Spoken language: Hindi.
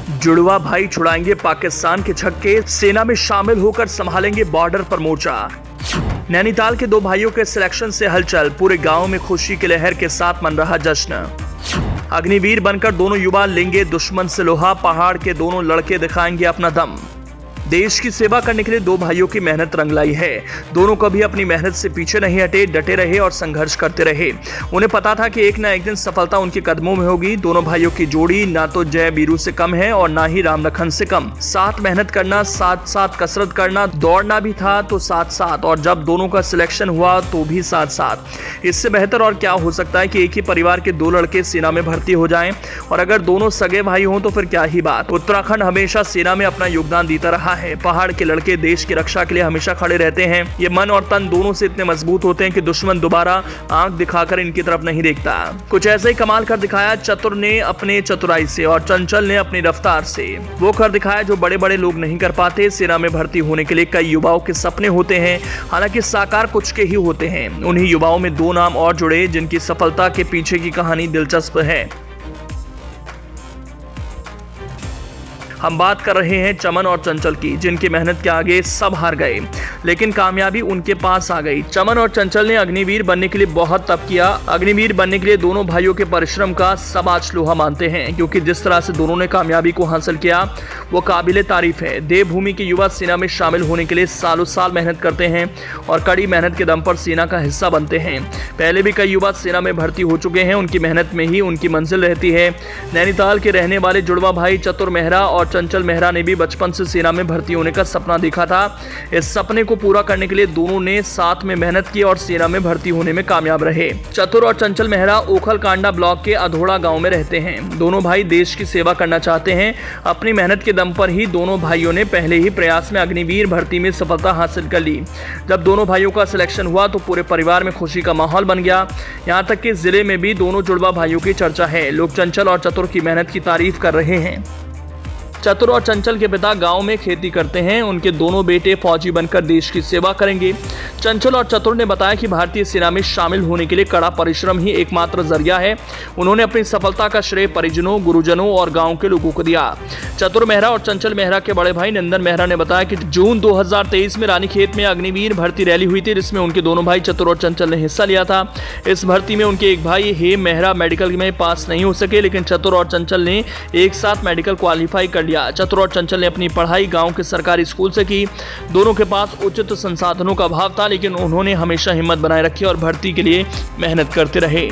जुड़वा भाई छुड़ाएंगे पाकिस्तान के छक्के, सेना में शामिल होकर संभालेंगे बॉर्डर पर मोर्चा। नैनीताल के दो भाइयों के सिलेक्शन से हलचल, पूरे गांव में खुशी की लहर के साथ मन रहा जश्न। अग्निवीर बनकर दोनों युवा लेंगे दुश्मन से लोहा, पहाड़ के दोनों लड़के दिखाएंगे अपना दम। देश की सेवा करने के लिए दो भाइयों की मेहनत रंग लाई है। दोनों कभी अपनी मेहनत से पीछे नहीं हटे, डटे रहे और संघर्ष करते रहे। उन्हें पता था कि एक ना एक दिन सफलता उनके कदमों में होगी। दोनों भाइयों की जोड़ी ना तो जय बीरू से कम है और ना ही राम लखन से कम। साथ मेहनत करना, साथ साथ कसरत करना, दौड़ना भी था तो साथ साथ, और जब दोनों का सिलेक्शन हुआ तो भी साथ साथ। इससे बेहतर और क्या हो सकता है कि एक ही परिवार के दो लड़के सेना में भर्ती हो जाएं, और अगर दोनों सगे भाई हों तो फिर क्या ही बात। उत्तराखंड हमेशा सेना में अपना योगदान देता रहा है। पहाड़ के लड़के देश की रक्षा के लिए हमेशा खड़े रहते हैं। ये मन और तन दोनों से इतने मजबूत होते हैं कि दुश्मन दोबारा आंख दिखाकर इनकी तरफ नहीं देखता। कुछ ऐसा ही कमाल कर दिखाया चतुर ने अपने चतुराई से और चंचल ने अपनी रफ्तार से। वो कर दिखाया जो बड़े बड़े लोग नहीं कर पाते। सेना में भर्ती होने के लिए कई युवाओं के सपने होते हैं, हालांकि साकार कुछ के ही होते हैं। उन्हीं युवाओं में दो नाम और जुड़े जिनकी सफलता के पीछे की कहानी दिलचस्प है। हम बात कर रहे हैं चमन और चंचल की, जिनकी मेहनत के आगे सब हार गए, लेकिन कामयाबी उनके पास आ गई। चमन और चंचल ने अग्निवीर बनने के लिए बहुत तप किया। अग्निवीर बनने के लिए दोनों भाइयों के परिश्रम का सब आज लोहा मानते हैं, क्योंकि जिस तरह से दोनों ने कामयाबी को हासिल किया वो काबिले तारीफ है। देवभूमि के युवा सेना में शामिल होने के लिए सालों साल मेहनत करते हैं और कड़ी मेहनत के दम पर सेना का हिस्सा बनते हैं। पहले भी कई युवा सेना में भर्ती हो चुके हैं, उनकी मेहनत में ही उनकी मंजिल रहती है। नैनीताल के रहने वाले जुड़वा भाई चतुर मेहरा और चंचल मेहरा ने भी बचपन से सेना में भर्ती होने का सपना देखा था। इस सपने को पूरा करने के लिए दोनों ने साथ में मेहनत की और सेना में भर्ती होने में कामयाब रहे। चतुर और चंचल मेहरा ओखल कांडा ब्लॉक के अधोड़ा गांव में रहते हैं। दोनों भाई देश की सेवा करना चाहते हैं। अपनी मेहनत के दम पर ही दोनों भाइयों ने पहले ही प्रयास में अग्निवीर भर्ती में सफलता हासिल कर ली। जब दोनों भाइयों का सिलेक्शन हुआ तो पूरे परिवार में खुशी का माहौल बन गया। यहाँ तक कि जिले में भी दोनों जुड़वा भाइयों की चर्चा है। लोग चंचल और चतुर की मेहनत की तारीफ कर रहे हैं। चतुर और चंचल के पिता गांव में खेती करते हैं। उनके दोनों बेटे फौजी बनकर देश की सेवा करेंगे। चंचल और चतुर ने बताया कि भारतीय सेना में शामिल होने के लिए कड़ा परिश्रम ही एकमात्र जरिया है। उन्होंने अपनी सफलता का श्रेय परिजनों, गुरुजनों और गांव के लोगों को दिया। चतुर मेहरा और चंचल मेहरा के बड़े भाई नंदन मेहरा ने बताया कि जून 2023 में रानीखेत में अग्निवीर भर्ती रैली हुई थी, जिसमें उनके दोनों भाई चतुर और चंचल ने हिस्सा लिया था। इस भर्ती में उनके एक भाई हेम मेहरा मेडिकल में पास नहीं हो सके, लेकिन चतुर और चंचल ने एक साथ मेडिकल क्वालिफाई कर लिया। चतुर और चंचल ने अपनी पढ़ाई गांव के सरकारी स्कूल से की। दोनों के पास उचित संसाधनों का अभाव था, लेकिन उन्होंने हमेशा हिम्मत बनाए रखी और भर्ती के लिए मेहनत करते रहे।